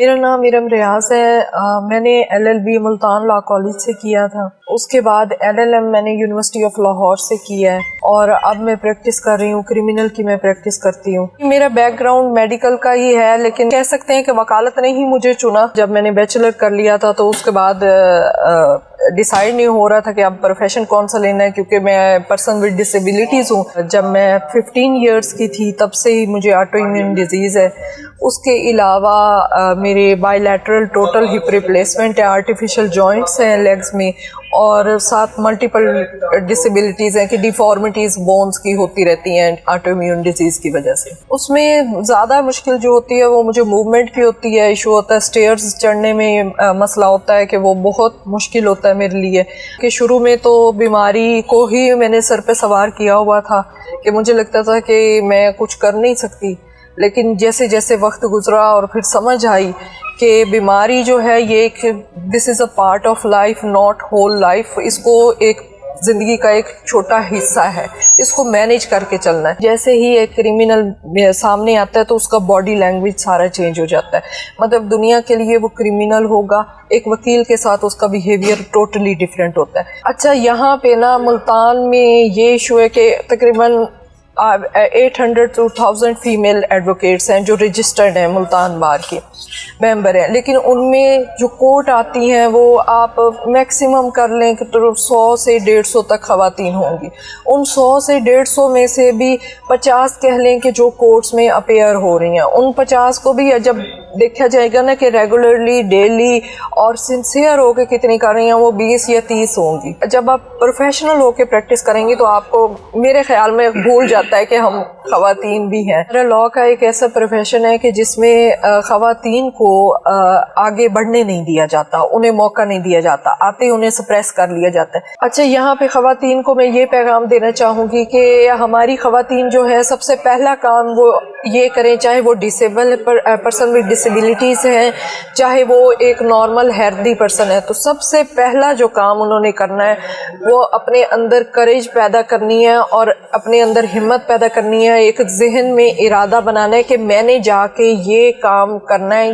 میرا نام ارم ریاض ہے۔ میں نے LLB ملتان لا کالج سے کیا تھا، اس کے بعد LLM میں نے یونیورسٹی آف لاہور سے کیا ہے، اور اب میں پریکٹس کر رہی ہوں، کرمنل کی میں پریکٹس کرتی ہوں۔ میرا بیک گراؤنڈ میڈیکل کا ہی ہے، لیکن کہہ سکتے ہیں کہ وکالت نے ہی مجھے چنا۔ جب میں نے بیچلر کر لیا تھا تو اس کے بعد ڈیسائیڈ نہیں ہو رہا تھا کہ اب پروفیشن کون سا لینا ہے، کیونکہ میں پرسن ود ڈسیبلٹیز ہوں۔ جب میں 15 ایئرس کی تھی تب سے ہی مجھے آٹو امیون ڈیزیز ہے۔ اس کے علاوہ میرے by lateral total hip replacement ہے، آرٹیفیشل جوائنٹس ہیں لیگز میں، اور ساتھ ملٹیپل ڈسیبلٹیز ہیں کہ ڈیفارمیٹیز بونز کی ہوتی رہتی ہیں آٹو امیون ڈیزیز کی وجہ سے۔ اس میں زیادہ مشکل جو ہوتی ہے وہ مجھے موومنٹ کی ہوتی ہے، ایشو ہوتا ہے سٹیئرز چڑھنے میں، مسئلہ ہوتا ہے کہ وہ بہت مشکل ہوتا ہے میرے لیے، کہ شروع میں تو بیماری کو ہی میں نے سر پہ سوار کیا ہوا تھا کہ مجھے لگتا تھا کہ میں کچھ کر نہیں سکتی، لیکن جیسے جیسے وقت گزرا اور پھر سمجھ آئی کہ بیماری جو ہے یہ ایک this is a part of life not whole life, اس کو ایک زندگی کا ایک چھوٹا حصہ ہے، اس کو مینیج کر کے چلنا ہے۔ جیسے ہی ایک کرمنل سامنے آتا ہے تو اس کا باڈی لینگویج سارا چینج ہو جاتا ہے، مطلب دنیا کے لیے وہ کرمنل ہوگا، ایک وکیل کے ساتھ اس کا بیہیویئر ٹوٹلی ڈیفرنٹ ہوتا ہے۔ اچھا، یہاں پہ نا ملتان میں یہ ایشو ہے کہ تقریباً 800 to 1000 فیمیل ایڈوکیٹس ہیں جو رجسٹرڈ ہیں ملتان بار کے ممبر ہیں، لیکن ان میں جو کورٹ آتی ہیں وہ آپ میکسیمم کر لیں کہ 100 سے 150 تک خواتین ہوں گی۔ ان 100 سے 150 میں سے بھی 50 کہہ لیں کہ جو کورٹس میں اپیئر ہو رہی ہیں، ان 50 کو بھی جب دیکھا جائے گا نا کہ ریگولرلی ڈیلی اور سنسیئر ہو کے کتنی کر رہی ہیں، وہ 20 یا 30 ہوں گی۔ جب آپ پروفیشنل ہو کے پریکٹس کریں گی تو آپ کو میرے خیال میں بھول جاتا ہے کہ ہم خواتین بھی ہیں۔ لاء کا ایک ایسا پروفیشن ہے کہ جس میں خواتین کو آگے بڑھنے نہیں دیا جاتا، انہیں موقع نہیں دیا جاتا، آتے انہیں سپریس کر لیا جاتا ہے۔ اچھا، یہاں پہ خواتین کو میں یہ پیغام دینا چاہوں گی کہ ہماری خواتین جو ہے سب سے پہلا کام وہ یہ کریں، چاہے وہ ڈسیبل پرسن ود ڈسیبلٹیز ہیں، چاہے وہ ایک نارمل ہیلتھی پرسن ہے، تو سب سے پہلا جو کام انہوں نے کرنا ہے وہ اپنے اندر کریج پیدا کرنی ہے اور اپنے اندر ہمت پیدا کرنی ہے، ایک ذہن میں ارادہ بنانا ہے کہ میں نے جا کے یہ کام کرنا ہے۔